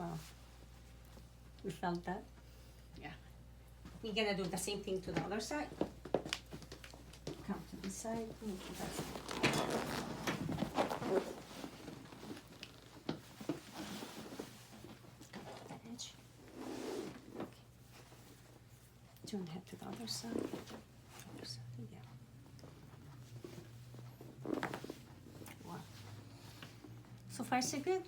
Wow. You felt that? Yeah. We're gonna do the same thing to the other side. Come to this side. That edge. Okay. Turn head to the other side. Other side, yeah. Wow. So far so good.